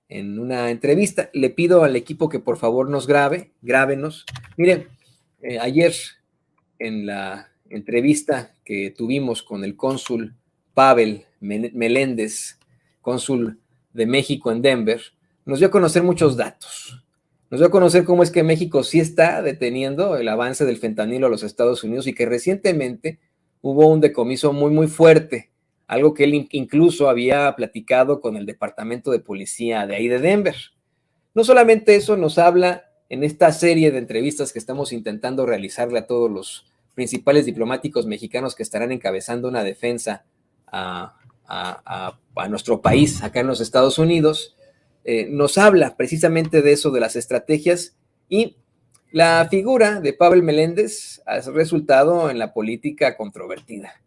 en una entrevista. Le pido al equipo que por favor nos grábenos. Miren, ayer en la entrevista que tuvimos con el cónsul Pavel Meléndez, cónsul de México en Denver, nos dio a conocer muchos datos. Nos dio a conocer cómo es que México sí está deteniendo el avance del fentanilo a los Estados Unidos y que recientemente hubo un decomiso muy fuerte, algo que él incluso había platicado con el departamento de policía de ahí de Denver. No solamente eso, nos habla en esta serie de entrevistas que estamos intentando realizarle a todos los principales diplomáticos mexicanos que estarán encabezando una defensa a nuestro país acá en los Estados Unidos. Nos habla precisamente de eso, de las estrategias, y la figura de Pavel Meléndez ha resultado en la política controvertida.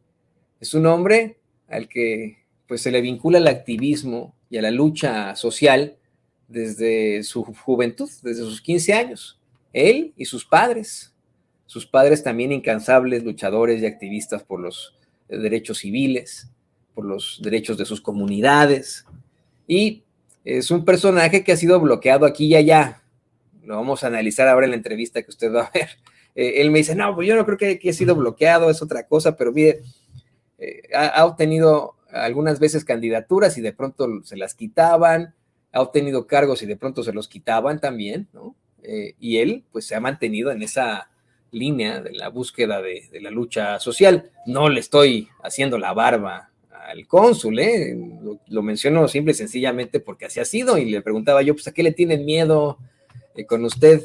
Es un hombre al que pues, se le vincula al activismo y a la lucha social desde su juventud, desde sus 15 años. Él y sus padres también incansables luchadores y activistas por los derechos civiles, por los derechos de sus comunidades, y es un personaje que ha sido bloqueado aquí y allá. Lo vamos a analizar ahora en la entrevista que usted va a ver. Él me dice, no, pues yo no creo que haya sido bloqueado, es otra cosa, pero mire, ha obtenido algunas veces candidaturas y de pronto se las quitaban, ha obtenido cargos y de pronto se los quitaban también, ¿no? Y él pues se ha mantenido en esa línea de la búsqueda de la lucha social. No le estoy haciendo la barba al cónsul, lo menciono simple y sencillamente porque así ha sido, y le preguntaba yo, pues ¿a qué le tienen miedo con usted,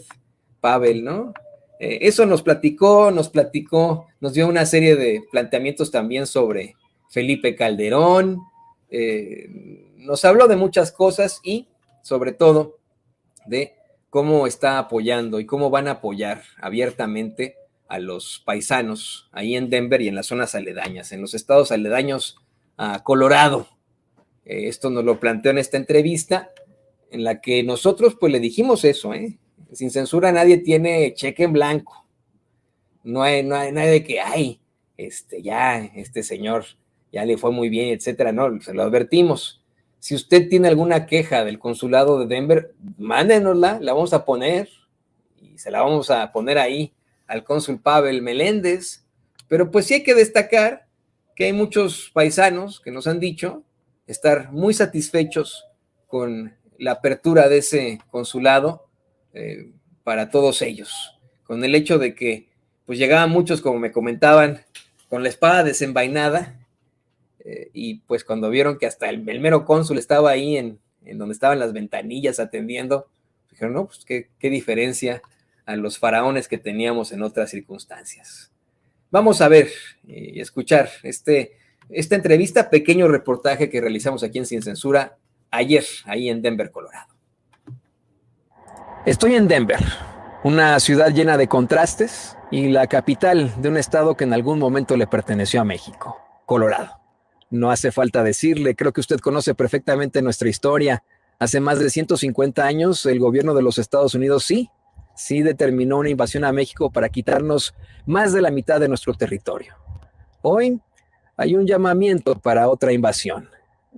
Pavel, no? Eso nos platicó, nos dio una serie de planteamientos también sobre Felipe Calderón, nos habló de muchas cosas y sobre todo de cómo está apoyando y cómo van a apoyar abiertamente a los paisanos ahí en Denver y en las zonas aledañas, en los estados aledaños a Colorado. Esto nos lo planteó en esta entrevista en la que nosotros pues le dijimos eso, sin censura nadie tiene cheque en blanco, no hay nadie de que, ay, este señor ya le fue muy bien, etcétera, no, se lo advertimos. Si usted tiene alguna queja del consulado de Denver, mándenosla, la vamos a poner y se la vamos a poner ahí al cónsul Pavel Meléndez, pero pues sí hay que destacar que hay muchos paisanos que nos han dicho estar muy satisfechos con la apertura de ese consulado para todos ellos, con el hecho de que pues llegaban muchos, como me comentaban, con la espada desenvainada, y pues cuando vieron que hasta el mero cónsul estaba ahí en donde estaban las ventanillas atendiendo, dijeron, no, pues qué diferencia a los faraones que teníamos en otras circunstancias. Vamos a ver y escuchar esta entrevista, pequeño reportaje que realizamos aquí en Sin Censura ayer, ahí en Denver, Colorado. Estoy en Denver, una ciudad llena de contrastes y la capital de un estado que en algún momento le perteneció a México, Colorado. No hace falta decirle, creo que usted conoce perfectamente nuestra historia. Hace más de 150 años, el gobierno de los Estados Unidos sí determinó una invasión a México para quitarnos más de la mitad de nuestro territorio. Hoy hay un llamamiento para otra invasión.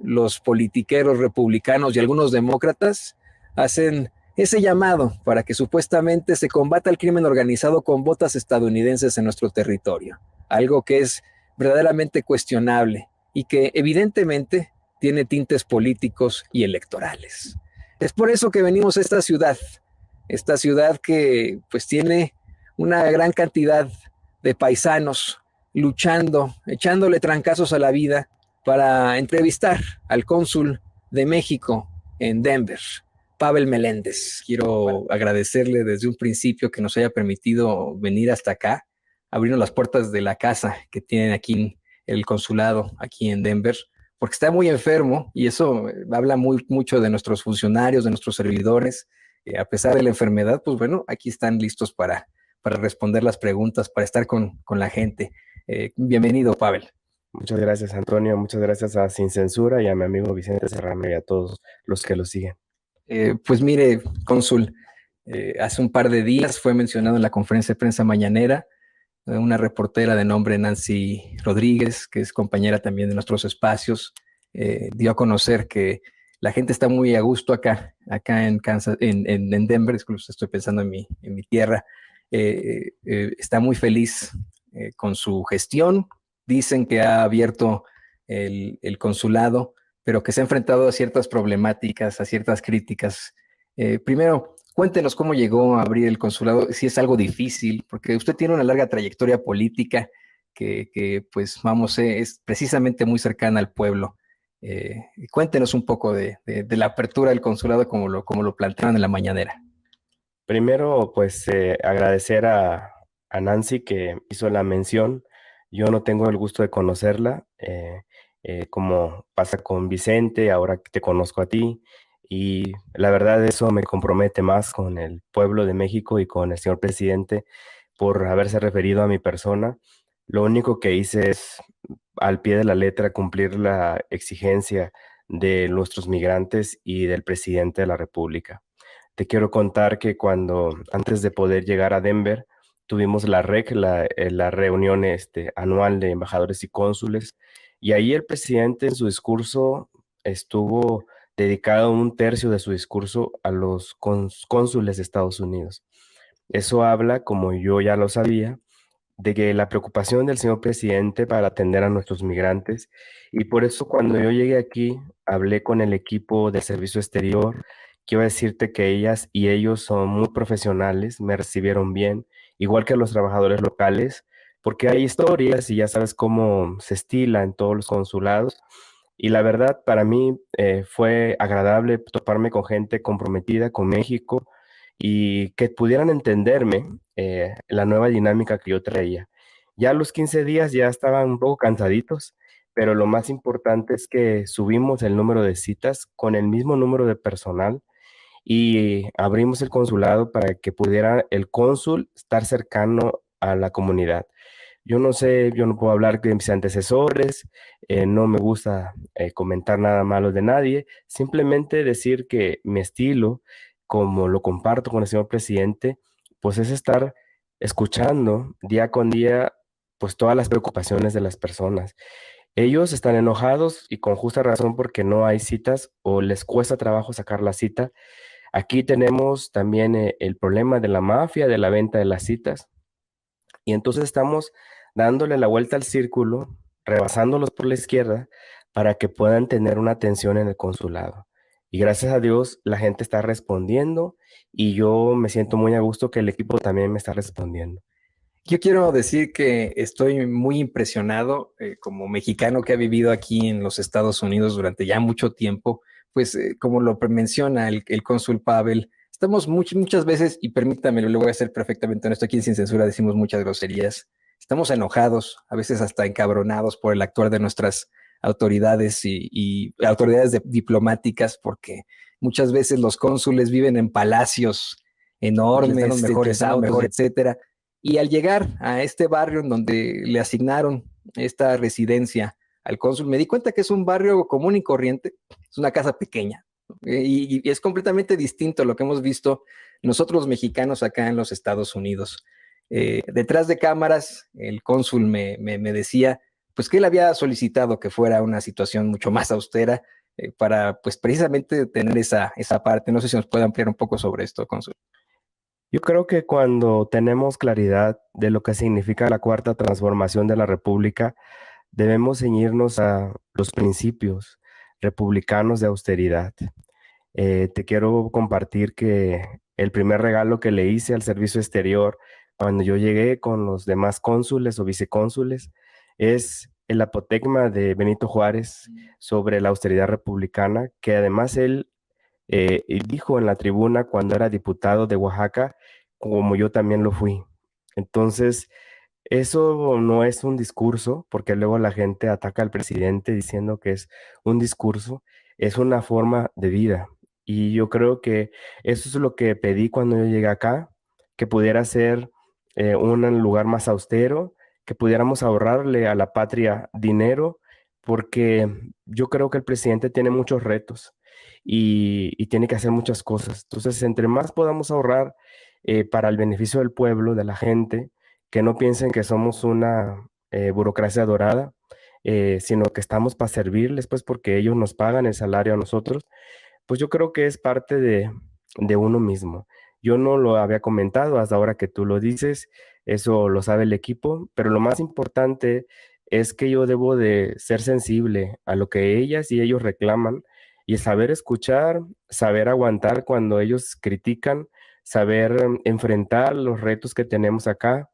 Los politiqueros republicanos y algunos demócratas hacen ese llamado para que supuestamente se combata el crimen organizado con botas estadounidenses en nuestro territorio, algo que es verdaderamente cuestionable y que evidentemente tiene tintes políticos y electorales. Es por eso que venimos a esta ciudad que pues tiene una gran cantidad de paisanos luchando, echándole trancazos a la vida para entrevistar al cónsul de México en Denver, Pavel Meléndez. Quiero agradecerle desde un principio que nos haya permitido venir hasta acá, abrirnos las puertas de la casa que tienen aquí el consulado, aquí en Denver, porque está muy enfermo y eso habla mucho de nuestros funcionarios, de nuestros servidores. A pesar de la enfermedad, pues bueno, aquí están listos para responder las preguntas, para estar con la gente. Bienvenido, Pavel. Muchas gracias, Antonio. Muchas gracias a Sin Censura y a mi amigo Vicente Serrano y a todos los que lo siguen. Pues mire, cónsul, hace un par de días fue mencionado en la conferencia de prensa mañanera una reportera de nombre Nancy Rodríguez, que es compañera también de nuestros espacios, dio a conocer que La gente está muy a gusto acá en Kansas, en Denver, incluso estoy pensando en mi tierra. Está muy feliz con su gestión. Dicen que ha abierto el consulado, pero que se ha enfrentado a ciertas problemáticas, a ciertas críticas. Primero, cuéntenos cómo llegó a abrir el consulado, si es algo difícil, porque usted tiene una larga trayectoria política pues vamos, es precisamente muy cercana al pueblo. Cuéntenos un poco de la apertura del consulado como lo plantearon en la mañanera. Primero, pues agradecer a Nancy que hizo la mención. Yo no tengo el gusto de conocerla, como pasa con Vicente, ahora que te conozco a ti, y la verdad eso me compromete más con el pueblo de México y con el señor presidente por haberse referido a mi persona. Lo único que hice es, al pie de la letra, cumplir la exigencia de nuestros migrantes y del presidente de la República. Te quiero contar que antes de poder llegar a Denver, tuvimos la REC, la reunión anual de embajadores y cónsules, y ahí el presidente en su discurso estuvo dedicado un tercio de su discurso a los cónsules de Estados Unidos. Eso habla, como yo ya lo sabía, de que la preocupación del señor presidente para atender a nuestros migrantes, y por eso cuando yo llegué aquí hablé con el equipo de servicio exterior. Quiero decirte que ellas y ellos son muy profesionales, me recibieron bien, igual que los trabajadores locales, porque hay historias y ya sabes cómo se estila en todos los consulados. Y la verdad, para mí fue agradable toparme con gente comprometida con México y que pudieran entenderme la nueva dinámica que yo traía. Ya a los 15 días ya estaban un poco cansaditos, pero lo más importante es que subimos el número de citas con el mismo número de personal y abrimos el consulado para que pudiera el cónsul estar cercano a la comunidad. Yo no sé, yo no puedo hablar de mis antecesores, no me gusta comentar nada malo de nadie, simplemente decir que mi estilo, como lo comparto con el señor presidente, pues es estar escuchando día con día, pues todas las preocupaciones de las personas. Ellos están enojados y con justa razón porque no hay citas o les cuesta trabajo sacar la cita. Aquí tenemos también el problema de la mafia, de la venta de las citas. Y entonces estamos dándole la vuelta al círculo, rebasándolos por la izquierda para que puedan tener una atención en el consulado. Y gracias a Dios la gente está respondiendo y yo me siento muy a gusto que el equipo también me está respondiendo. Yo quiero decir que estoy muy impresionado como mexicano que ha vivido aquí en los Estados Unidos durante ya mucho tiempo, pues como lo menciona el cónsul Pavel, estamos muchas veces, y permítame, lo voy a hacer perfectamente honesto, aquí en Sin Censura decimos muchas groserías, estamos enojados, a veces hasta encabronados por el actuar de nuestras autoridades y autoridades diplomáticas, porque muchas veces los cónsules viven en palacios enormes, les dan los mejores autos, etcétera, y al llegar a este barrio en donde le asignaron esta residencia al cónsul, me di cuenta que es un barrio común y corriente, es una casa pequeña, y es completamente distinto a lo que hemos visto nosotros los mexicanos acá en los Estados Unidos. Detrás de cámaras, el cónsul me decía pues que él había solicitado que fuera una situación mucho más austera para pues precisamente tener esa parte. No sé si nos puede ampliar un poco sobre esto, cónsul. Yo creo que cuando tenemos claridad de lo que significa la cuarta transformación de la República, debemos ceñirnos a los principios republicanos de austeridad. Te quiero compartir que el primer regalo que le hice al servicio exterior cuando yo llegué con los demás cónsules o vicecónsules es el apotegma de Benito Juárez sobre la austeridad republicana, que además él dijo en la tribuna cuando era diputado de Oaxaca, como yo también lo fui. Entonces, eso no es un discurso, porque luego la gente ataca al presidente diciendo que es un discurso, es una forma de vida. Y yo creo que eso es lo que pedí cuando yo llegué acá, que pudiera ser un lugar más austero, que pudiéramos ahorrarle a la patria dinero, porque yo creo que el presidente tiene muchos retos y tiene que hacer muchas cosas. Entonces, entre más podamos ahorrar para el beneficio del pueblo, de la gente, que no piensen que somos una burocracia dorada. sino que estamos para servirles, pues porque ellos nos pagan el salario a nosotros, pues yo creo que es parte de uno mismo. Yo no lo había comentado hasta ahora que tú lo dices, eso lo sabe el equipo, pero lo más importante es que yo debo de ser sensible a lo que ellas y ellos reclaman y saber escuchar, saber aguantar cuando ellos critican, saber enfrentar los retos que tenemos acá.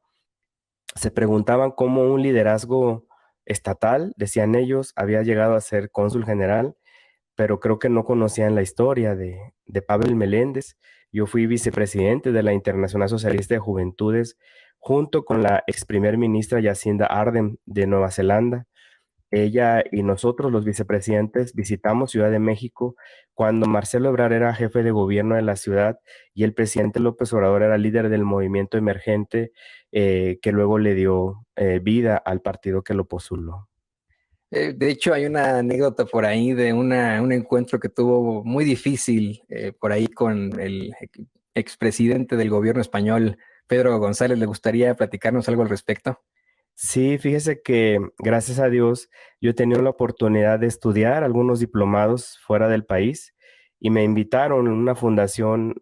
Se preguntaban cómo un liderazgo estatal, decían ellos, había llegado a ser cónsul general, pero creo que no conocían la historia de Pavel Meléndez. Yo fui vicepresidente de la Internacional Socialista de Juventudes junto con la ex primer ministra Jacinda Ardern de Nueva Zelanda. Ella y nosotros, los vicepresidentes, visitamos Ciudad de México cuando Marcelo Ebrard era jefe de gobierno de la ciudad y el presidente López Obrador era líder del movimiento emergente que luego le dio vida al partido que lo postuló. De hecho, hay una anécdota por ahí de un encuentro que tuvo muy difícil por ahí con el expresidente del gobierno español, Pedro González. ¿Le gustaría platicarnos algo al respecto? Sí, fíjese que gracias a Dios yo he tenido la oportunidad de estudiar algunos diplomados fuera del país y me invitaron en una fundación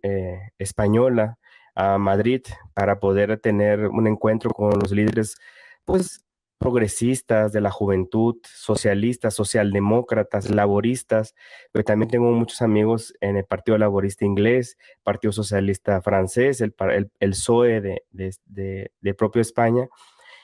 española a Madrid para poder tener un encuentro con los líderes, pues, progresistas de la juventud, socialistas, socialdemócratas, laboristas, pero también tengo muchos amigos en el Partido Laborista Inglés, Partido Socialista Francés, el PSOE de propio España.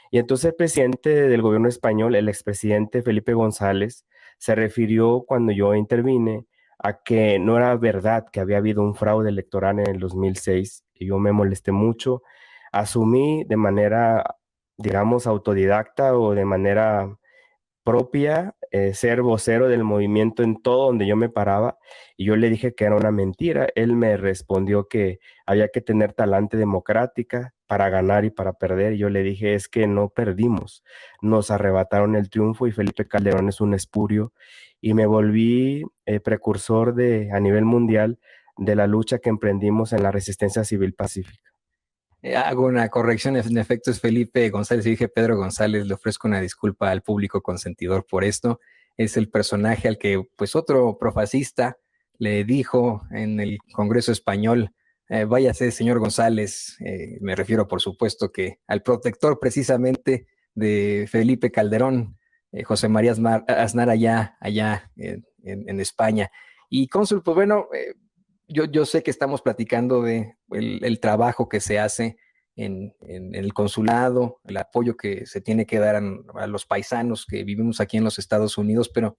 Y entonces el presidente del gobierno español, el expresidente Felipe González, se refirió cuando yo intervine a que no era verdad que había habido un fraude electoral en el 2006. Y yo me molesté mucho. Asumí de manera, digamos, autodidacta o de manera propia, ser vocero del movimiento en todo donde yo me paraba y yo le dije que era una mentira. Él me respondió que había que tener talante democrática para ganar y para perder. Y yo le dije, es que no perdimos, nos arrebataron el triunfo y Felipe Calderón es un espurio y me volví precursor a nivel mundial de la lucha que emprendimos en la resistencia civil pacífica. Hago una corrección, en efecto es Felipe González, y dije Pedro González. Le ofrezco una disculpa al público consentidor por esto. Es el personaje al que pues otro profascista le dijo en el Congreso Español, váyase señor González. Me refiero por supuesto que al protector precisamente de Felipe Calderón, José María Aznar allá en España. Y cónsul, pues bueno, yo sé que estamos platicando de el trabajo que se hace en el consulado, el apoyo que se tiene que dar a los paisanos que vivimos aquí en los Estados Unidos, pero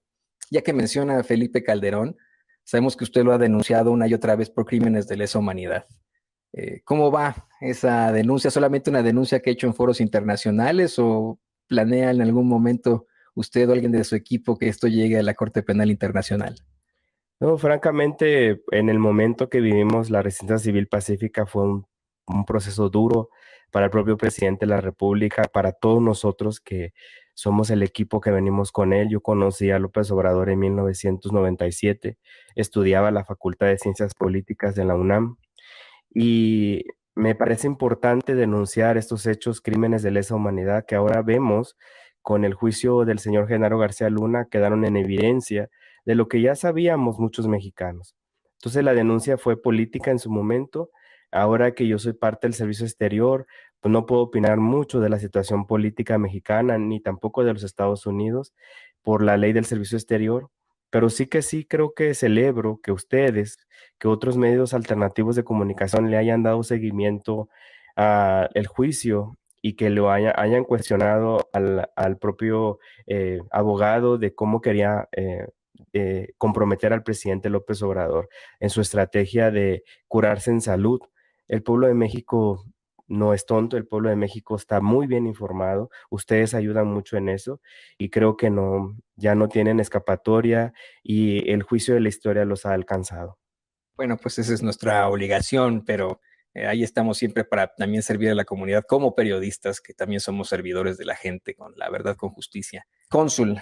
ya que menciona a Felipe Calderón, sabemos que usted lo ha denunciado una y otra vez por crímenes de lesa humanidad. ¿Cómo va esa denuncia? ¿Solamente una denuncia que ha hecho en foros internacionales o planea en algún momento usted o alguien de su equipo que esto llegue a la Corte Penal Internacional? No, francamente, en el momento que vivimos la resistencia civil pacífica fue un proceso duro para el propio presidente de la República, para todos nosotros que somos el equipo que venimos con él. Yo conocí a López Obrador en 1997, estudiaba la Facultad de Ciencias Políticas de la UNAM y me parece importante denunciar estos hechos, crímenes de lesa humanidad que ahora vemos con el juicio del señor Genaro García Luna, quedaron en evidencia de lo que ya sabíamos muchos mexicanos. Entonces la denuncia fue política en su momento. Ahora que yo soy parte del servicio exterior, pues no puedo opinar mucho de la situación política mexicana ni tampoco de los Estados Unidos por la ley del servicio exterior, pero sí creo que celebro que ustedes, que otros medios alternativos de comunicación le hayan dado seguimiento al juicio y que hayan cuestionado al propio abogado de cómo quería comprometer al presidente López Obrador en su estrategia de curarse en salud. El pueblo de México no es tonto, el pueblo de México está muy bien informado, ustedes ayudan mucho en eso y creo que no, ya no tienen escapatoria y el juicio de la historia los ha alcanzado. Bueno, pues esa es nuestra obligación, pero ahí estamos siempre para también servir a la comunidad como periodistas, que también somos servidores de la gente, con la verdad, con justicia. Cónsul,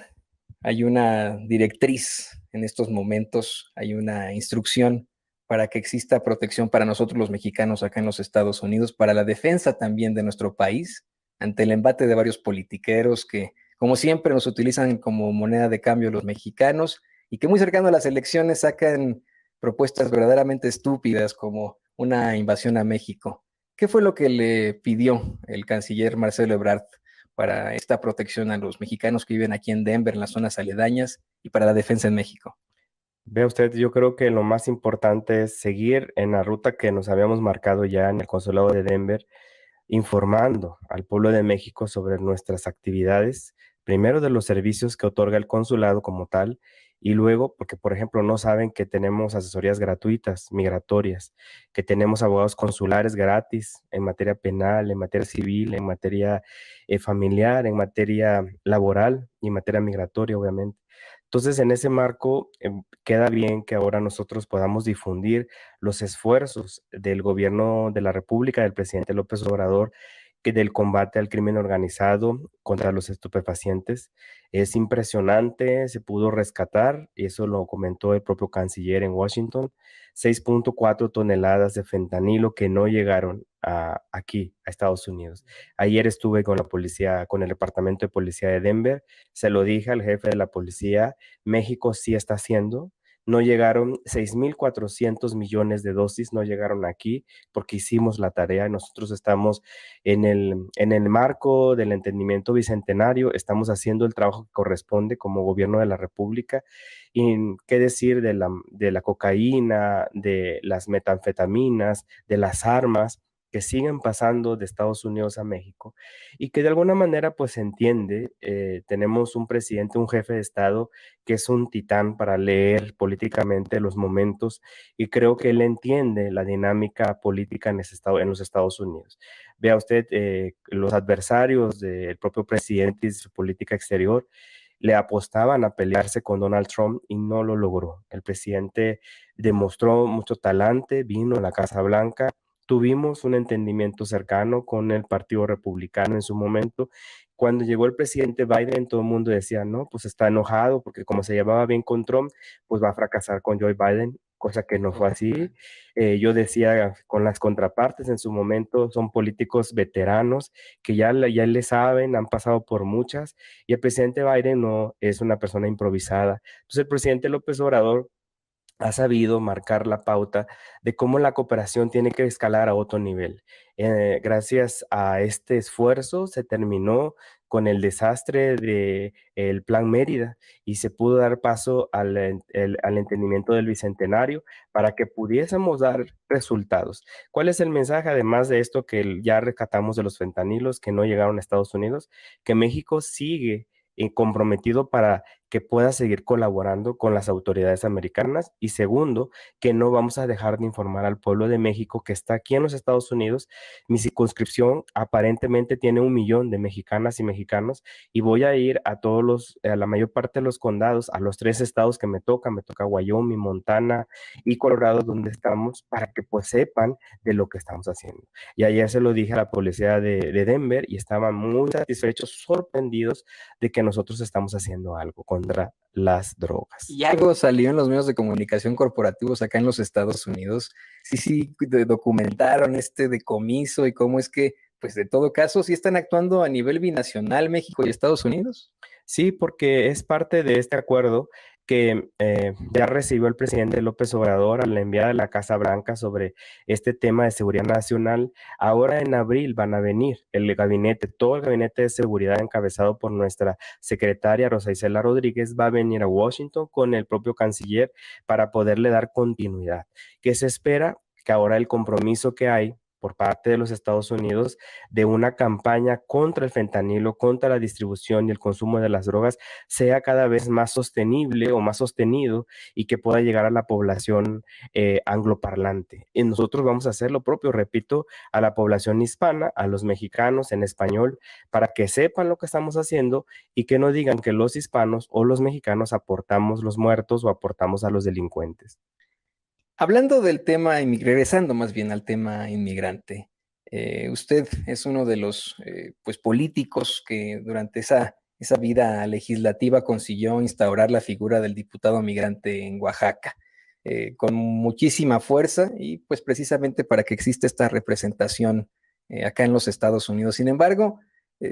hay una directriz en estos momentos, hay una instrucción para que exista protección para nosotros los mexicanos acá en los Estados Unidos, para la defensa también de nuestro país ante el embate de varios politiqueros que como siempre nos utilizan como moneda de cambio los mexicanos y que muy cercano a las elecciones sacan propuestas verdaderamente estúpidas como una invasión a México. ¿Qué fue lo que le pidió el canciller Marcelo Ebrard para esta protección a los mexicanos que viven aquí en Denver, en las zonas aledañas, y para la defensa en México? Vea usted, yo creo que lo más importante es seguir en la ruta que nos habíamos marcado ya en el Consulado de Denver, informando al pueblo de México sobre nuestras actividades, primero de los servicios que otorga el consulado como tal, y luego porque, por ejemplo, no saben que tenemos asesorías gratuitas, migratorias, que tenemos abogados consulares gratis en materia penal, en materia civil, en materia familiar, en materia laboral y en materia migratoria, obviamente. Entonces, en ese marco, queda bien que ahora nosotros podamos difundir los esfuerzos del gobierno de la República, del presidente López Obrador, que del combate al crimen organizado contra los estupefacientes. Es impresionante, se pudo rescatar, y eso lo comentó el propio canciller en Washington, 6.4 toneladas de fentanilo que no llegaron aquí, a Estados Unidos. Ayer estuve con la policía, con el departamento de policía de Denver, se lo dije al jefe de la policía, México sí está haciendo, no llegaron 6.400 millones de dosis, no llegaron aquí porque hicimos la tarea. Nosotros estamos en el marco del entendimiento bicentenario, estamos haciendo el trabajo que corresponde como gobierno de la República. Y qué decir de la cocaína, de las metanfetaminas, de las armas que siguen pasando de Estados Unidos a México y que de alguna manera pues se entiende, tenemos un presidente, un jefe de Estado que es un titán para leer políticamente los momentos y creo que él entiende la dinámica política en los Estados Unidos. Vea usted, los adversarios del propio presidente y su política exterior le apostaban a pelearse con Donald Trump y no lo logró. El presidente demostró mucho talante, vino a la Casa Blanca, tuvimos un entendimiento cercano con el Partido Republicano en su momento. Cuando llegó el presidente Biden, todo el mundo decía, no, pues está enojado porque como se llevaba bien con Trump, pues va a fracasar con Joe Biden, cosa que no fue así. Yo decía con las contrapartes en su momento, son políticos veteranos que ya le saben, han pasado por muchas, y el presidente Biden no es una persona improvisada. Entonces el presidente López Obrador ha sabido marcar la pauta de cómo la cooperación tiene que escalar a otro nivel. Gracias a este esfuerzo se terminó con el desastre del Plan Mérida y se pudo dar paso al entendimiento del Bicentenario para que pudiésemos dar resultados. ¿Cuál es el mensaje, además de esto que ya rescatamos de los fentanilos que no llegaron a Estados Unidos? Que México sigue comprometido para que pueda seguir colaborando con las autoridades americanas y segundo, que no vamos a dejar de informar al pueblo de México que está aquí en los Estados Unidos. Mi circunscripción aparentemente tiene 1 millón de mexicanas y mexicanos y voy a ir a la mayor parte de los condados, a los 3 estados que me toca Wyoming, Montana y Colorado donde estamos para que pues sepan de lo que estamos haciendo. Y ayer se lo dije a la policía de Denver y estaban muy satisfechos, sorprendidos de que nosotros estamos haciendo algo contra las drogas. Y algo salió en los medios de comunicación corporativos acá en los Estados Unidos. Sí, sí, documentaron este decomiso y cómo es que, pues de todo caso, sí están actuando a nivel binacional México y Estados Unidos. Sí, porque es parte de este acuerdo que ya recibió el presidente López Obrador a la enviada de la Casa Blanca sobre este tema de seguridad nacional. Ahora en abril van a venir el gabinete, todo el gabinete de seguridad encabezado por nuestra secretaria Rosa Isela Rodríguez va a venir a Washington con el propio canciller para poderle dar continuidad. ¿Qué se espera? Que ahora el compromiso que hay por parte de los Estados Unidos de una campaña contra el fentanilo, contra la distribución y el consumo de las drogas, sea cada vez más sostenible o más sostenido y que pueda llegar a la población angloparlante. Y nosotros vamos a hacer lo propio, repito, a la población hispana, a los mexicanos en español, para que sepan lo que estamos haciendo y que no digan que los hispanos o los mexicanos aportamos los muertos o aportamos a los delincuentes. Hablando del tema, regresando más bien al tema inmigrante, usted es uno de los pues, políticos que durante esa vida legislativa consiguió instaurar la figura del diputado migrante en Oaxaca, con muchísima fuerza y pues precisamente para que exista esta representación acá en los Estados Unidos. Sin embargo,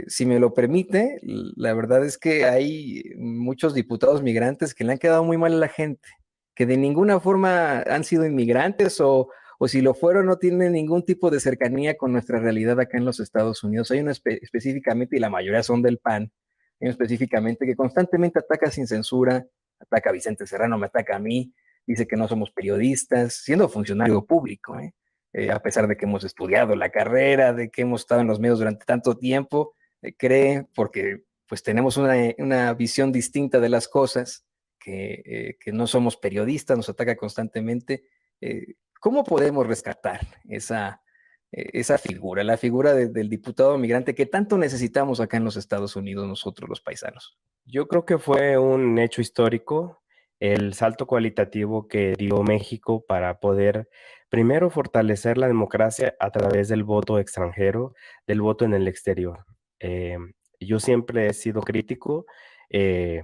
Si me lo permite, la verdad es que hay muchos diputados migrantes que le han quedado muy mal a la gente, que de ninguna forma han sido inmigrantes o si lo fueron no tienen ningún tipo de cercanía con nuestra realidad acá en los Estados Unidos. Hay uno específicamente, y la mayoría son del PAN, hay uno específicamente que constantemente ataca sin censura, ataca a Vicente Serrano, me ataca a mí, dice que no somos periodistas, siendo funcionario público, ¿eh? A pesar de que hemos estudiado la carrera, de que hemos estado en los medios durante tanto tiempo, cree, porque pues tenemos una visión distinta de las cosas, que no somos periodistas, nos ataca constantemente. ¿Cómo podemos rescatar esa figura, la figura del diputado migrante que tanto necesitamos acá en los Estados Unidos nosotros los paisanos? Yo creo que fue un hecho histórico el salto cualitativo que dio México para poder primero fortalecer la democracia a través del voto extranjero, del voto en el exterior. Eh, yo siempre he sido crítico.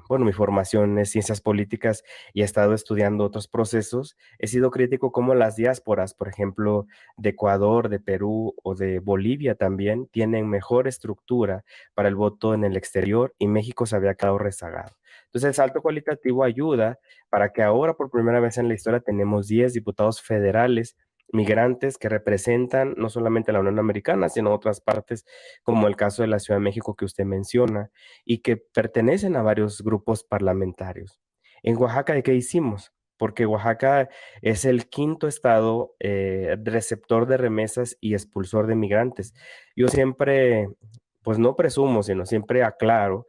Bueno, mi formación es ciencias políticas y he estado estudiando otros procesos. He sido crítico como las diásporas, por ejemplo, de Ecuador, de Perú o de Bolivia también tienen mejor estructura para el voto en el exterior y México se había quedado rezagado. Entonces el salto cualitativo ayuda para que ahora por primera vez en la historia tenemos 10 diputados federales migrantes que representan no solamente la Unión Americana, sino otras partes, como el caso de la Ciudad de México que usted menciona, y que pertenecen a varios grupos parlamentarios. En Oaxaca, ¿de qué hicimos? Porque Oaxaca es el quinto estado receptor de remesas y expulsor de migrantes. Yo siempre, pues no presumo, sino siempre aclaro,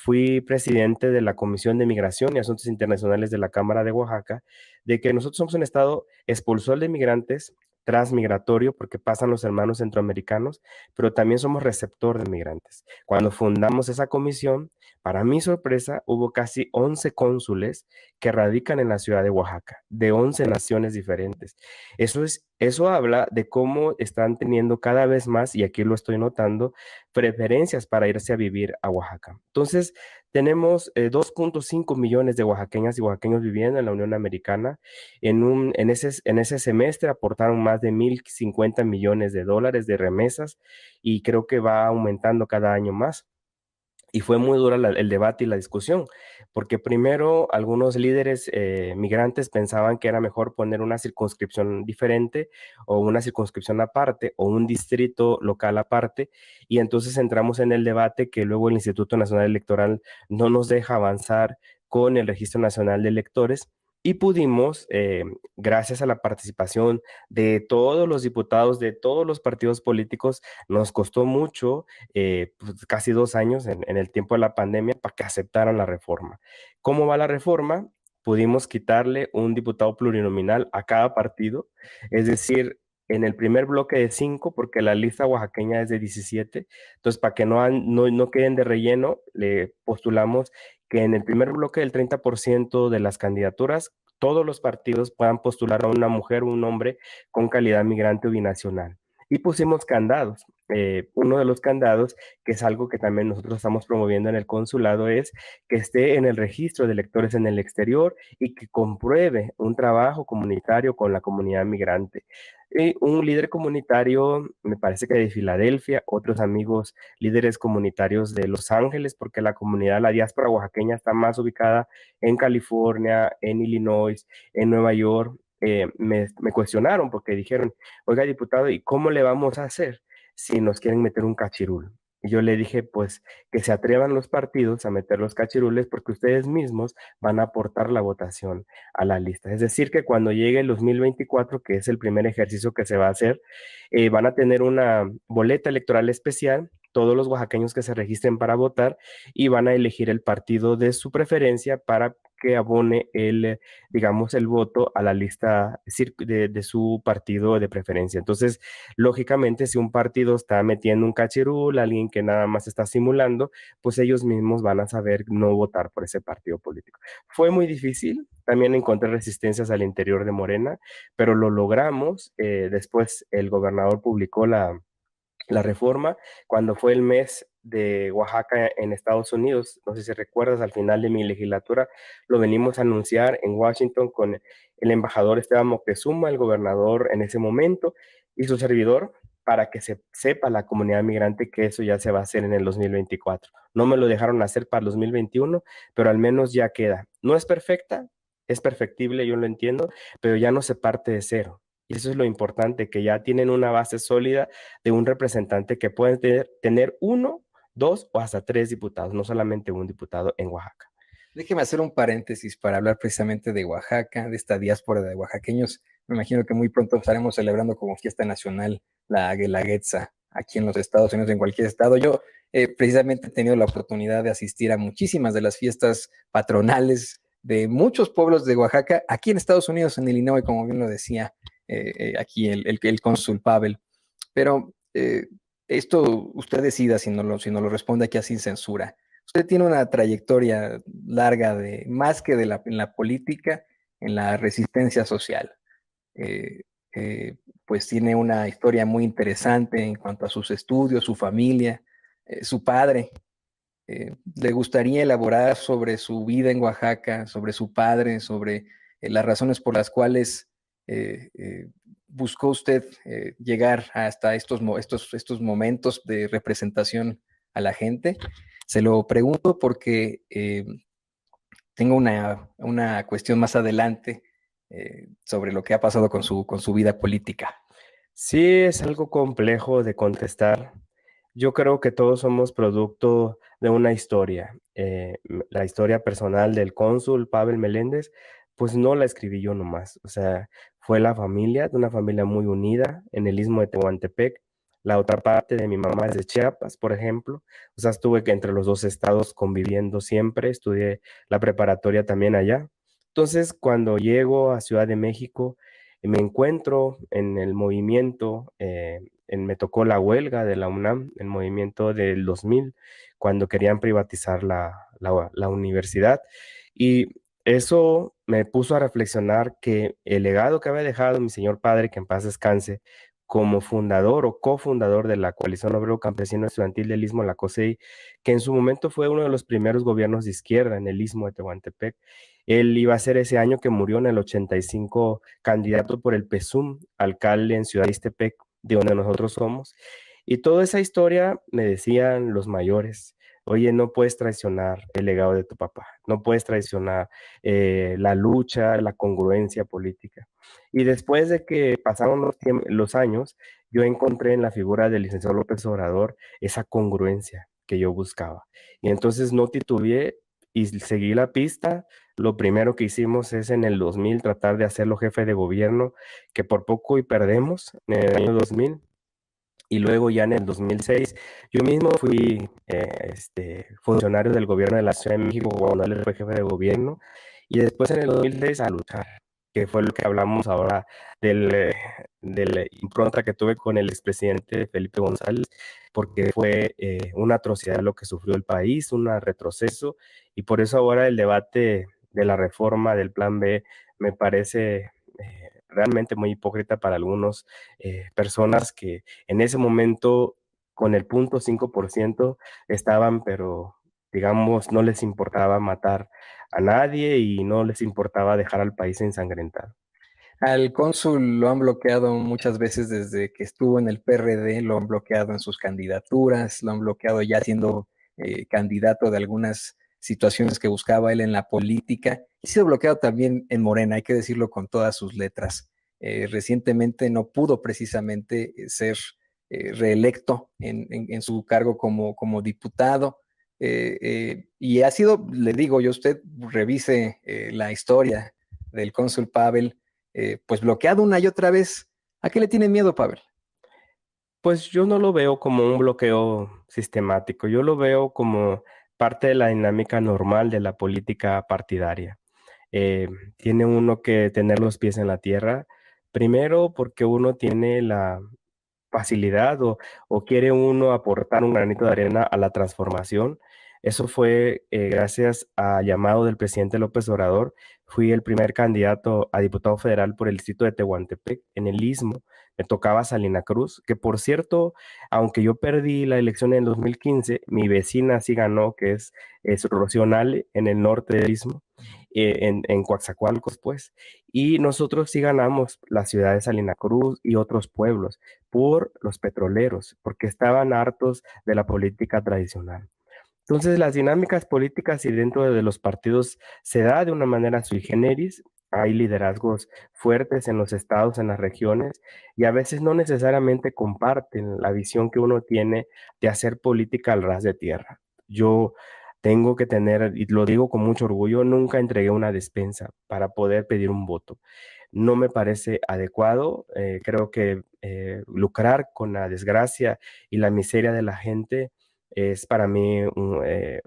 fui presidente de la Comisión de Migración y Asuntos Internacionales de la Cámara de Oaxaca, de que nosotros somos un estado expulsor de migrantes, transmigratorio, porque pasan los hermanos centroamericanos, pero también somos receptor de migrantes. Cuando fundamos esa comisión, para mi sorpresa, hubo casi 11 cónsules que radican en la ciudad de Oaxaca, de 11 naciones diferentes. Eso habla de cómo están teniendo cada vez más, y aquí lo estoy notando, preferencias para irse a vivir a Oaxaca. Entonces, tenemos 2.5 millones de oaxaqueñas y oaxaqueños viviendo en la Unión Americana. En ese semestre aportaron más de 1.050 millones de dólares de remesas y creo que va aumentando cada año más. Y fue muy dura el debate y la discusión, porque primero algunos líderes migrantes pensaban que era mejor poner una circunscripción diferente o una circunscripción aparte o un distrito local aparte, y entonces entramos en el debate que luego el Instituto Nacional Electoral no nos deja avanzar con el Registro Nacional de Electores. Y pudimos, gracias a la participación de todos los diputados de todos los partidos políticos, nos costó mucho pues, casi 2 años en el tiempo de la pandemia para que aceptaran la reforma. ¿Cómo va la reforma? Pudimos quitarle un diputado plurinominal a cada partido, es decir, en el primer bloque de 5, porque la lista oaxaqueña es de 17, entonces para que no queden de relleno, le postulamos que en el primer bloque del 30% de las candidaturas, todos los partidos puedan postular a una mujer o un hombre con calidad migrante o binacional. Y pusimos candados. Uno de los candados, que es algo que también nosotros estamos promoviendo en el consulado, es que esté en el registro de electores en el exterior y que compruebe un trabajo comunitario con la comunidad migrante. Y un líder comunitario, me parece que de Filadelfia, otros amigos líderes comunitarios de Los Ángeles, porque la comunidad, la diáspora oaxaqueña está más ubicada en California, en Illinois, en Nueva York. Me cuestionaron porque dijeron, oiga, diputado, ¿y cómo le vamos a hacer si nos quieren meter un cachirul? Y yo le dije, pues, que se atrevan los partidos a meter los cachirules porque ustedes mismos van a aportar la votación a la lista. Es decir, que cuando llegue el 2024, que es el primer ejercicio que se va a hacer, van a tener una boleta electoral especial, todos los oaxaqueños que se registren para votar, y van a elegir el partido de su preferencia para que abone digamos, el voto a la lista de su partido de preferencia. Entonces, lógicamente, si un partido está metiendo un cachirul, alguien que nada más está simulando, pues ellos mismos van a saber no votar por ese partido político. Fue muy difícil, también encontré resistencias al interior de Morena, pero lo logramos. Después el gobernador publicó la reforma cuando fue el mes de Oaxaca en Estados Unidos. No sé si recuerdas, al final de mi legislatura lo venimos a anunciar en Washington con el embajador Esteban Moctezuma, el gobernador en ese momento, y su servidor. para que se sepa la comunidad migrante que eso ya se va a hacer en el 2024. No me lo dejaron hacer para el 2021, pero al menos ya queda. No es perfecta, es perfectible, yo lo entiendo, pero ya no se parte de cero. Y eso es lo importante, que ya tienen una base sólida de un representante que puede tener uno, dos o hasta tres diputados, no solamente un diputado en Oaxaca. Déjeme hacer un paréntesis para hablar precisamente de Oaxaca, de esta diáspora de oaxaqueños. Me imagino que muy pronto estaremos celebrando como fiesta nacional la Guelaguetza aquí en los Estados Unidos, en cualquier estado. Yo precisamente he tenido la oportunidad de asistir a muchísimas de las fiestas patronales de muchos pueblos de Oaxaca, aquí en Estados Unidos, en Illinois, como bien lo decía aquí el cónsul Pavel. Pero esto usted decida si no lo responde aquí sin censura. Usted tiene una trayectoria larga de más que en la política, en la resistencia social. Eh, pues tiene una historia muy interesante en cuanto a sus estudios, su familia, su padre. ¿Le gustaría elaborar sobre su vida en Oaxaca, sobre su padre, sobre las razones por las cuales buscó usted llegar hasta estos momentos de representación a la gente? Se lo pregunto porque tengo una cuestión más adelante sobre lo que ha pasado con su vida política. Sí, es algo complejo de contestar. Yo creo que todos somos producto de una historia. La historia personal del cónsul Pavel Meléndez, pues no la escribí yo nomás. O sea, fue la familia, de una familia muy unida en el istmo de Tehuantepec. La otra parte de mi mamá es de Chiapas, por ejemplo. O sea, estuve que entre los dos estados conviviendo siempre. Estudié la preparatoria también allá. Entonces, cuando llego a Ciudad de México, me encuentro en el movimiento, me tocó la huelga de la UNAM, el movimiento del 2000, cuando querían privatizar la universidad. Y eso me puso a reflexionar que el legado que había dejado mi señor padre, que en paz descanse, como fundador o cofundador de la Coalición Obrero Campesino Estudiantil del Istmo, la COSEI, que en su momento fue uno de los primeros gobiernos de izquierda en el Istmo de Tehuantepec. Él iba a ser ese año que murió en el 85 candidato por el PSUM, alcalde en Ciudad Ixtepec, de donde nosotros somos. Y toda esa historia me decían los mayores, oye, no puedes traicionar el legado de tu papá, no puedes traicionar la lucha, la congruencia política. Y después de que pasaron los años, yo encontré en la figura del licenciado López Obrador esa congruencia que yo buscaba. Y entonces no titubeé y seguí la pista. Lo primero que hicimos es en el 2000 tratar de hacerlo jefe de gobierno, que por poco y perdemos en el año 2000. Y luego ya en el 2006, yo mismo fui funcionario del gobierno de la Ciudad de México cuando él fue jefe de gobierno. Y después en el 2006 a luchar, que fue lo que hablamos ahora de la impronta que tuve con el expresidente Felipe González, porque fue una atrocidad lo que sufrió el país, un retroceso. Y por eso ahora el debate de la reforma del Plan B me parece realmente muy hipócrita para algunas personas que en ese momento con el 0.5% estaban, pero digamos, no les importaba matar a nadie y no les importaba dejar al país ensangrentado. Al cónsul lo han bloqueado muchas veces desde que estuvo en el PRD, lo han bloqueado en sus candidaturas, lo han bloqueado ya siendo candidato de algunas situaciones que buscaba él en la política. Y ha sido bloqueado también en Morena, hay que decirlo con todas sus letras. Recientemente no pudo precisamente ser reelecto en su cargo como diputado. Y ha sido, le digo yo, usted revise la historia del cónsul Pavel, pues bloqueado una y otra vez. ¿A qué le tiene miedo, Pavel? Pues yo no lo veo como un bloqueo sistemático, yo lo veo como parte de la dinámica normal de la política partidaria. Eh, Tiene uno que tener los pies en la tierra, primero porque uno tiene la facilidad o quiere uno aportar un granito de arena a la transformación. Eso fue gracias a llamado del presidente López Obrador. Fui el primer candidato a diputado federal por el distrito de Tehuantepec, en el Istmo. Me tocaba Salina Cruz, que por cierto, aunque yo perdí la elección en el 2015, mi vecina sí ganó, que es Rocío Nale, en el norte del Istmo. en Coatzacoalcos, pues, y nosotros sí ganamos la ciudad de Salina Cruz y otros pueblos por los petroleros, porque estaban hartos de la política tradicional. Entonces, las dinámicas políticas y dentro de los partidos se da de una manera sui generis. Hay liderazgos fuertes en los estados, en las regiones, y a veces no necesariamente comparten la visión que uno tiene de hacer política al ras de tierra. Yo tengo que tener, y lo digo con mucho orgullo, nunca entregué una despensa para poder pedir un voto. No me parece adecuado. Creo que lucrar con la desgracia y la miseria de la gente es para mí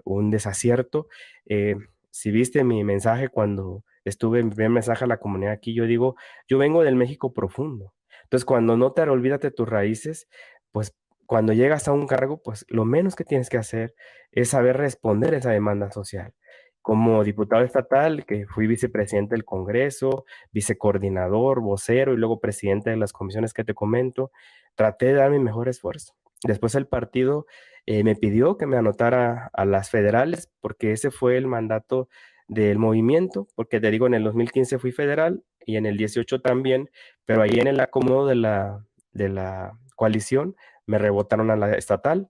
un desacierto. Eh, si viste mi mensaje cuando estuve en mi primer mensaje a la comunidad aquí, yo digo, yo vengo del México profundo. Entonces, cuando no te olvidas de tus raíces, pues cuando llegas a un cargo, pues lo menos que tienes que hacer es saber responder a esa demanda social. Como diputado estatal, que fui vicepresidente del Congreso, vicecoordinador, vocero y luego presidente de las comisiones que te comento, traté de dar mi mejor esfuerzo. Después el partido me pidió que me anotara a las federales porque ese fue el mandato del movimiento, porque te digo, en el 2015 fui federal y en el 18 también, pero ahí en el acomodo de la coalición me rebotaron a la estatal.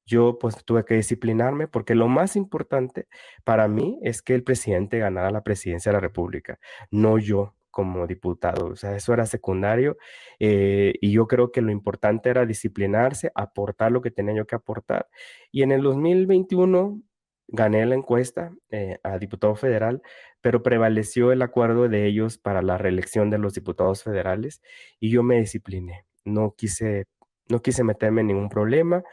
Yo pues tuve que disciplinarme porque lo más importante para mí es que el presidente ganara la presidencia de la República, no yo como diputado. O sea, eso era secundario, y yo creo que lo importante era disciplinarse, aportar lo que tenía yo que aportar. Y en el 2021 gané la encuesta a diputado federal, pero prevaleció el acuerdo de ellos para la reelección de los diputados federales y yo me discipliné. No quise meterme en ningún problema.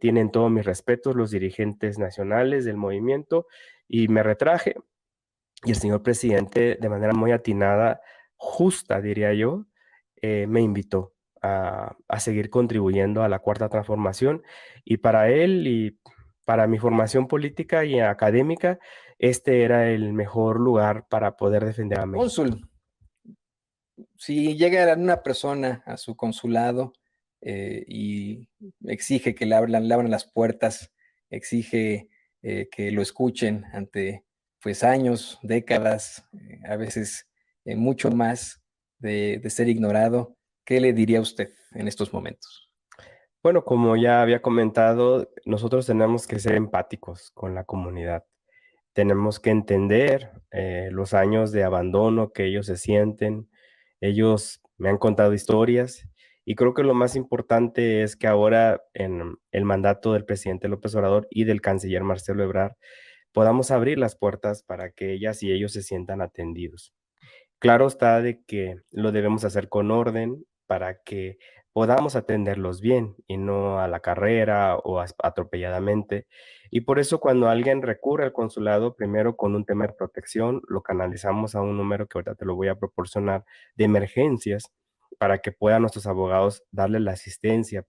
Tienen todos mis respetos los dirigentes nacionales del movimiento y me retraje y el señor presidente de manera muy atinada, justa diría yo, me invitó a seguir contribuyendo a la cuarta transformación y para él y para mi formación política y académica, este era el mejor lugar para poder defender a México. Cónsul, si llega una persona a su consulado y exige que le abran las puertas, exige que lo escuchen ante pues años, décadas, a veces mucho más de ser ignorado, ¿qué le diría usted en estos momentos? Bueno, como ya había comentado, nosotros tenemos que ser empáticos con la comunidad. Tenemos que entender los años de abandono que ellos se sienten. Ellos me han contado historias y creo que lo más importante es que ahora en el mandato del presidente López Obrador y del canciller Marcelo Ebrard podamos abrir las puertas para que ellas y ellos se sientan atendidos. Claro está de que lo debemos hacer con orden para que podamos atenderlos bien y no a la carrera o atropelladamente. Y por eso cuando alguien recurre al consulado, primero con un tema de protección, lo canalizamos a un número que ahorita te lo voy a proporcionar de emergencias para que puedan nuestros abogados darle la asistencia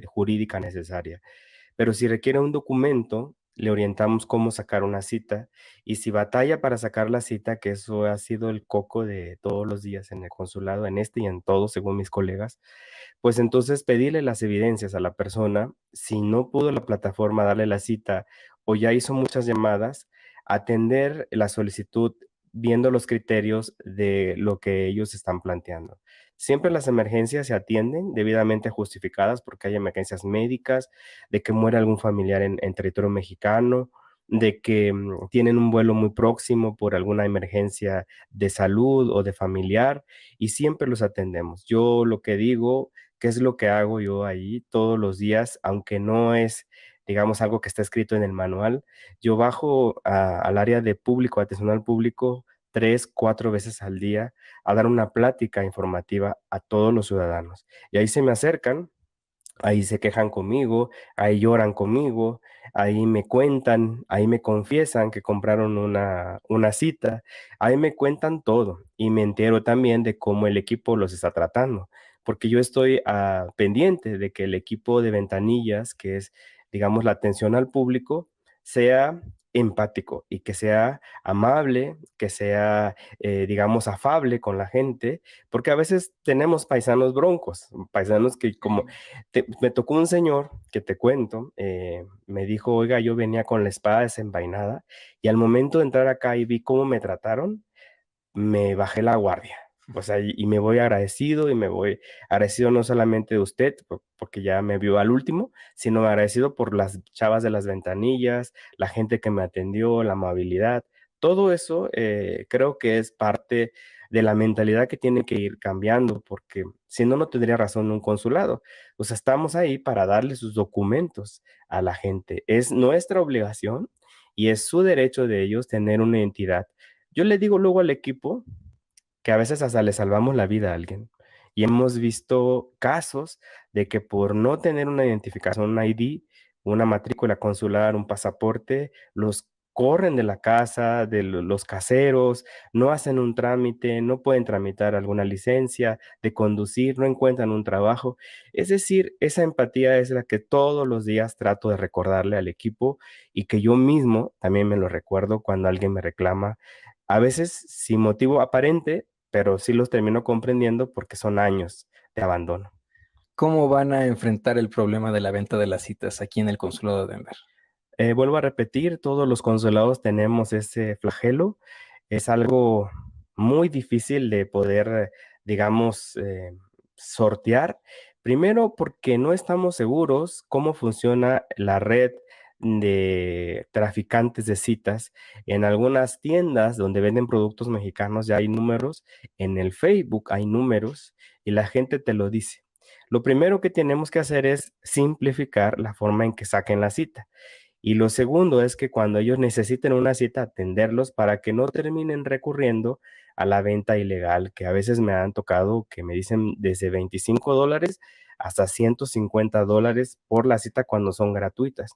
jurídica necesaria. Pero si requiere un documento, le orientamos cómo sacar una cita y si batalla para sacar la cita, que eso ha sido el coco de todos los días en el consulado, en este y en todo, según mis colegas, pues entonces pedirle las evidencias a la persona, si no pudo la plataforma darle la cita o ya hizo muchas llamadas, atender la solicitud viendo los criterios de lo que ellos están planteando. Siempre las emergencias se atienden debidamente justificadas porque hay emergencias médicas, de que muere algún familiar en territorio mexicano, de que tienen un vuelo muy próximo por alguna emergencia de salud o de familiar y siempre los atendemos. Yo lo que digo, qué es lo que hago yo ahí todos los días, aunque no es, digamos, algo que está escrito en el manual, yo bajo al área de público, atención al público, 3, 4 veces al día a dar una plática informativa a todos los ciudadanos. Y ahí se me acercan, ahí se quejan conmigo, ahí lloran conmigo, ahí me cuentan, ahí me confiesan que compraron una cita, ahí me cuentan todo y me entero también de cómo el equipo los está tratando, porque yo estoy pendiente de que el equipo de ventanillas, que es, digamos, la atención al público, sea empático y que sea amable, que sea, digamos, afable con la gente, porque a veces tenemos paisanos broncos, paisanos que como me tocó un señor que te cuento, me dijo, oiga, yo venía con la espada desenvainada y al momento de entrar acá y vi cómo me trataron, me bajé la guardia. O sea, y me voy agradecido y me voy agradecido no solamente de usted, porque ya me vio al último, sino agradecido por las chavas de las ventanillas, la gente que me atendió, la amabilidad. Todo eso creo que es parte de la mentalidad que tiene que ir cambiando, porque si no, no tendría razón un consulado. O sea, estamos ahí para darle sus documentos a la gente. Es nuestra obligación y es su derecho de ellos tener una identidad. Yo le digo luego al equipo que a veces hasta le salvamos la vida a alguien. Y hemos visto casos de que por no tener una identificación, un ID, una matrícula consular, un pasaporte, los corren de la casa, de los caseros, no hacen un trámite, no pueden tramitar alguna licencia de conducir, no encuentran un trabajo. Es decir, esa empatía es la que todos los días trato de recordarle al equipo y que yo mismo también me lo recuerdo cuando alguien me reclama, a veces sin motivo aparente, pero sí los termino comprendiendo porque son años de abandono. ¿Cómo van a enfrentar el problema de la venta de las citas aquí en el consulado de Denver? Vuelvo a repetir, todos los consulados tenemos ese flagelo. Es algo muy difícil de poder, digamos, sortear. Primero, porque no estamos seguros cómo funciona la red de traficantes de citas. En algunas tiendas donde venden productos mexicanos ya hay números, en el Facebook hay números y la gente te lo dice. Lo primero que tenemos que hacer es simplificar la forma en que saquen la cita. Y lo segundo es que cuando ellos necesiten una cita, atenderlos para que no terminen recurriendo a la venta ilegal, que a veces me han tocado que me dicen desde $25 hasta $150 por la cita cuando son gratuitas.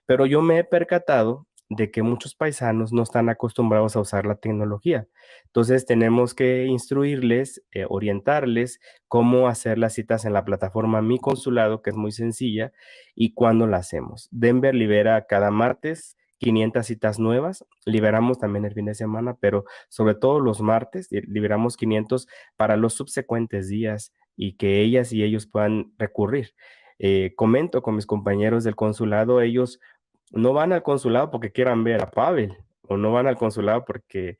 Pero yo me he percatado de que muchos paisanos no están acostumbrados a usar la tecnología. Entonces tenemos que instruirles, orientarles cómo hacer las citas en la plataforma Mi Consulado, que es muy sencilla, y cuándo la hacemos. Denver libera cada martes 500 citas nuevas, liberamos también el fin de semana, pero sobre todo los martes liberamos 500 para los subsecuentes días y que ellas y ellos puedan recurrir. Comento con mis compañeros del consulado, ellos no van al consulado porque quieran ver a Pavel, o no van al consulado porque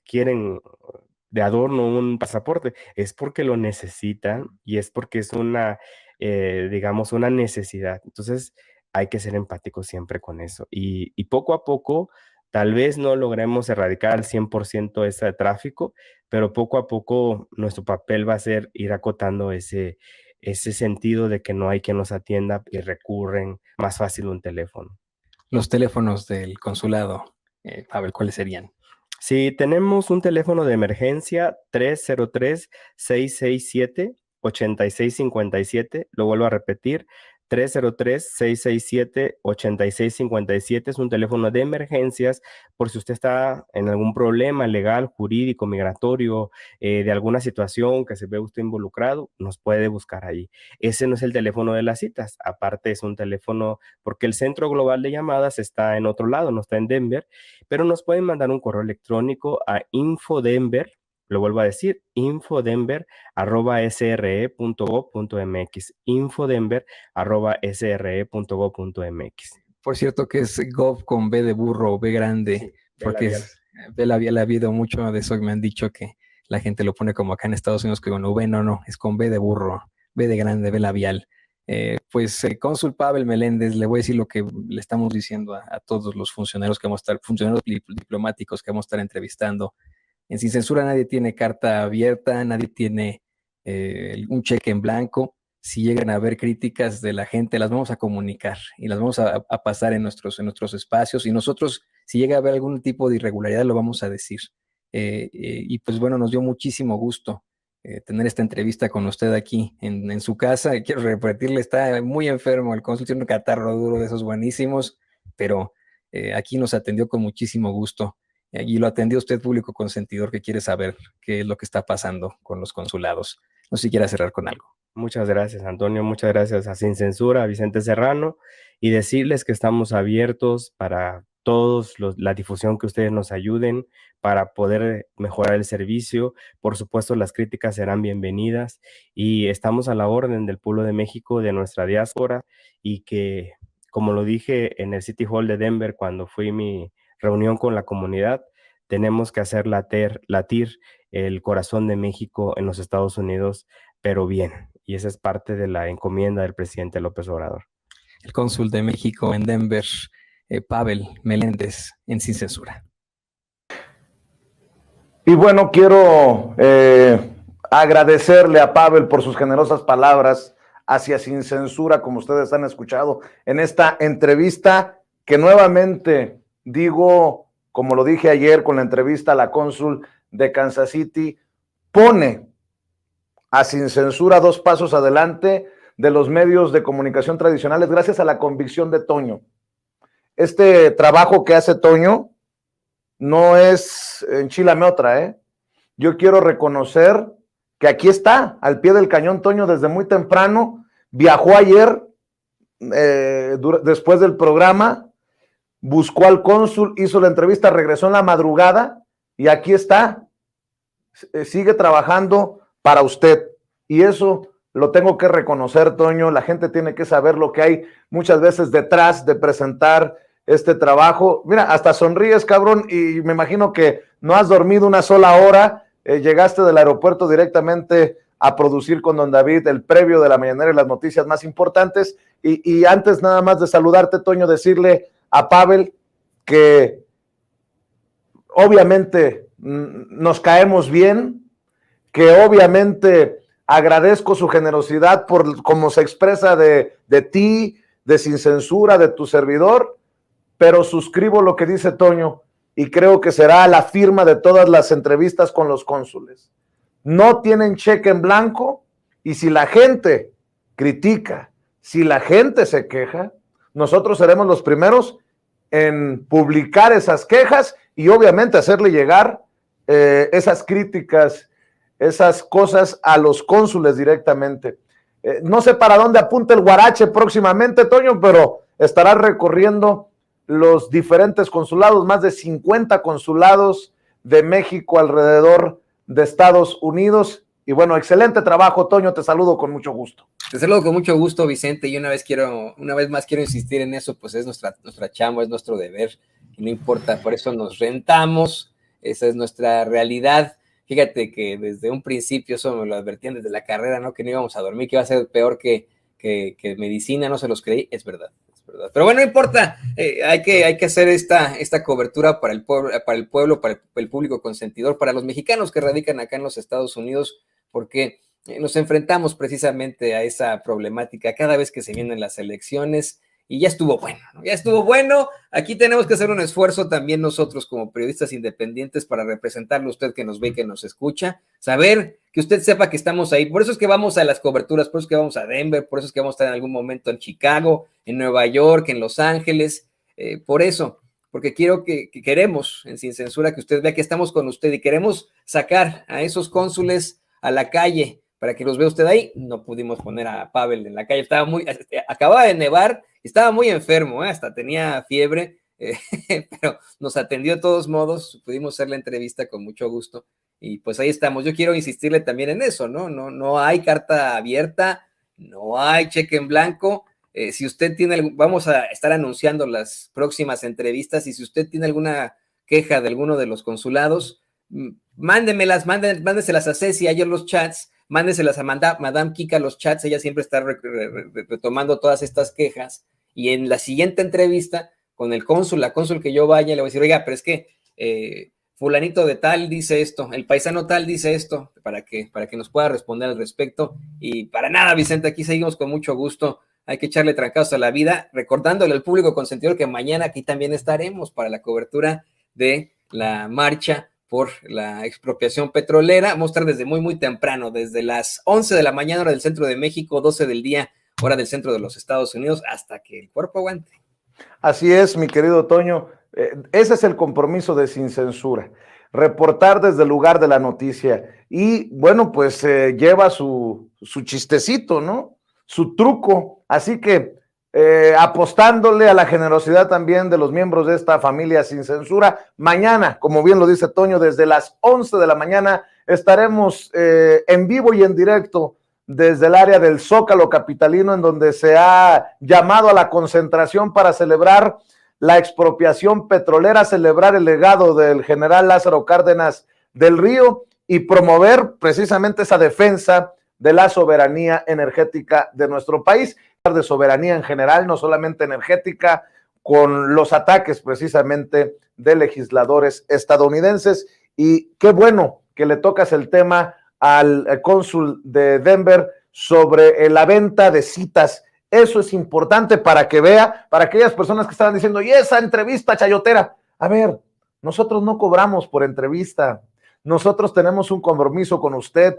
quieren de adorno un pasaporte, es porque lo necesitan y es porque es una, digamos, una necesidad. Entonces, hay que ser empáticos siempre con eso. Y poco a poco, tal vez no logremos erradicar al 100% ese tráfico, pero poco a poco nuestro papel va a ser ir acotando ese sentido de que no hay quien nos atienda y recurren más fácil un teléfono. Los teléfonos del consulado, Pavel, ¿cuáles serían? Si tenemos un teléfono de emergencia 303-667-8657, lo vuelvo a repetir, 303-667-8657 es un teléfono de emergencias por si usted está en algún problema legal, jurídico, migratorio, de alguna situación que se ve usted involucrado, nos puede buscar ahí. Ese no es el teléfono de las citas, aparte es un teléfono porque el centro global de llamadas está en otro lado, no está en Denver, pero nos pueden mandar un correo electrónico a infodenver, lo vuelvo a decir, infodenver@sre.gov.mx, infodenver@sre.gov.mx. Por cierto que es Gov con B de burro o B grande, Sí, porque es B labial, ha habido mucho de eso, me han dicho que la gente lo pone como acá en Estados Unidos que con V, no, es con B de burro, B de grande, B labial. Cónsul Pavel Meléndez, le voy a decir lo que le estamos diciendo a todos los funcionarios que vamos a estar, funcionarios diplomáticos que vamos a estar entrevistando. En Sin Censura nadie tiene carta abierta, nadie tiene un cheque en blanco. Si llegan a haber críticas de la gente, las vamos a comunicar y las vamos a pasar en nuestros espacios. Y nosotros, si llega a haber algún tipo de irregularidad, lo vamos a decir. Y pues bueno, nos dio muchísimo gusto tener esta entrevista con usted aquí en su casa. Quiero repetirle, está muy enfermo, el cónsul tiene un catarro duro de esos buenísimos, pero aquí nos atendió con muchísimo gusto. Y lo atendió usted, público consentidor, que quiere saber qué es lo que está pasando con los consulados. No sé si quiera cerrar con algo. Muchas gracias, Antonio. Muchas gracias a Sin Censura, a Vicente Serrano, y decirles que estamos abiertos para la difusión que ustedes nos ayuden para poder mejorar el servicio. Por supuesto, las críticas serán bienvenidas y estamos a la orden del pueblo de México, de nuestra diáspora, y que, como lo dije en el City Hall de Denver cuando fui mi reunión con la comunidad, tenemos que hacer latir el corazón de México en los Estados Unidos, pero bien. Y esa es parte de la encomienda del presidente López Obrador. El cónsul de México en Denver, Pavel Meléndez, en Sin Censura. Y bueno, quiero agradecerle a Pavel por sus generosas palabras hacia Sin Censura, como ustedes han escuchado en esta entrevista, que nuevamente digo, como lo dije ayer con la entrevista a la cónsul de Kansas City, pone a Sin Censura 2 pasos adelante de los medios de comunicación tradicionales gracias a la convicción de Toño. Este trabajo que hace Toño no es enchilame otra, ¿eh? Yo quiero reconocer que aquí está, al pie del cañón, Toño, desde muy temprano. Viajó ayer, después del programa, buscó al cónsul, hizo la entrevista, regresó en la madrugada y aquí está. Sigue trabajando para usted. Y eso lo tengo que reconocer, Toño. La gente tiene que saber lo que hay muchas veces detrás de presentar este trabajo. Mira, hasta sonríes, cabrón, y me imagino que no has dormido una sola hora. Llegaste del aeropuerto directamente a producir con don David el previo de la mañanera y las noticias más importantes. Y antes nada más de saludarte, Toño, decirle a Pavel que obviamente nos caemos bien, que obviamente agradezco su generosidad por cómo se expresa de ti, de Sin Censura, de tu servidor, pero suscribo lo que dice Toño y creo que será la firma de todas las entrevistas con los cónsules. No tienen cheque en blanco y si la gente critica, si la gente se queja, nosotros seremos los primeros en publicar esas quejas y obviamente hacerle llegar esas críticas, esas cosas a los cónsules directamente. No sé para dónde apunta el guarache próximamente, Toño, pero estará recorriendo los diferentes consulados, más de 50 consulados de México alrededor de Estados Unidos. Y bueno, excelente trabajo, Toño, te saludo con mucho gusto. Te saludo con mucho gusto, Vicente, y una vez más quiero insistir en eso, pues es nuestra chamba, es nuestro deber, y no importa, por eso nos rentamos, esa es nuestra realidad. Fíjate que desde un principio, eso me lo advertían desde la carrera, ¿no? Que no íbamos a dormir, que iba a ser peor que medicina, no se los creí, es verdad. Pero bueno, no importa, hay que hacer esta cobertura para el pueblo, para el público consentidor, para los mexicanos que radican acá en los Estados Unidos, porque nos enfrentamos precisamente a esa problemática cada vez que se vienen las elecciones y ya estuvo bueno, ¿no? Ya estuvo bueno. Aquí tenemos que hacer un esfuerzo también nosotros como periodistas independientes para representarlo a usted que nos ve y que nos escucha, saber que usted sepa que estamos ahí. Por eso es que vamos a las coberturas, por eso es que vamos a Denver, por eso es que vamos a estar en algún momento en Chicago, en Nueva York, en Los Ángeles, por eso, porque queremos en Sin Censura que usted vea que estamos con usted y queremos sacar a esos cónsules a la calle para que los vea usted ahí. No pudimos poner a Pavel en la calle, acababa de nevar, estaba muy enfermo, hasta tenía fiebre, pero nos atendió de todos modos, pudimos hacer la entrevista con mucho gusto y pues ahí estamos. Yo quiero insistirle también en eso, no hay carta abierta, no hay cheque en blanco. Si usted vamos a estar anunciando las próximas entrevistas y si usted tiene alguna queja de alguno de los consulados, mándeselas a Ceci ayer los chats, mándeselas a Madame Kika los chats, ella siempre está retomando todas estas quejas y en la siguiente entrevista con la cónsul que yo vaya, le voy a decir, oiga, pero es que fulanito de tal dice esto, el paisano tal dice esto, para que nos pueda responder al respecto. Y para nada, Vicente, aquí seguimos con mucho gusto. Hay que echarle trancazos a la vida, recordándole al público consentidor que mañana aquí también estaremos para la cobertura de la marcha por la expropiación petrolera. Vamos a estar desde muy, muy temprano, desde las 11 de la mañana, hora del centro de México, 12 del día, hora del centro de los Estados Unidos, hasta que el cuerpo aguante. Así es, mi querido Toño. Ese es el compromiso de Sin Censura, reportar desde el lugar de la noticia. Y bueno, pues lleva su su chistecito, ¿no? Su truco. Así que apostándole a la generosidad también de los miembros de esta familia Sin Censura. Mañana, como bien lo dice Toño, desde las 11 de la mañana estaremos en vivo y en directo desde el área del Zócalo capitalino, en donde se ha llamado a la concentración para celebrar la expropiación petrolera, celebrar el legado del general Lázaro Cárdenas del Río y promover precisamente esa defensa de la soberanía energética de nuestro país, de soberanía en general, no solamente energética, con los ataques precisamente de legisladores estadounidenses. Y qué bueno que le tocas el tema al cónsul de Denver sobre la venta de citas. Eso es importante para que vea, para aquellas personas que estaban diciendo, y esa entrevista chayotera. A ver, nosotros no cobramos por entrevista, nosotros tenemos un compromiso con usted.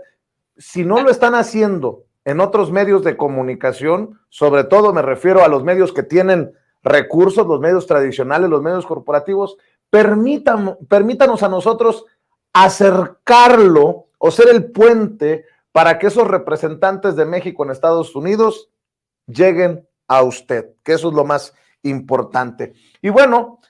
Si no lo están haciendo en otros medios de comunicación, sobre todo me refiero a los medios que tienen recursos, los medios tradicionales, los medios corporativos, permítanos a nosotros acercarlo o ser el puente para que esos representantes de México en Estados Unidos lleguen a usted, que eso es lo más importante. Y bueno,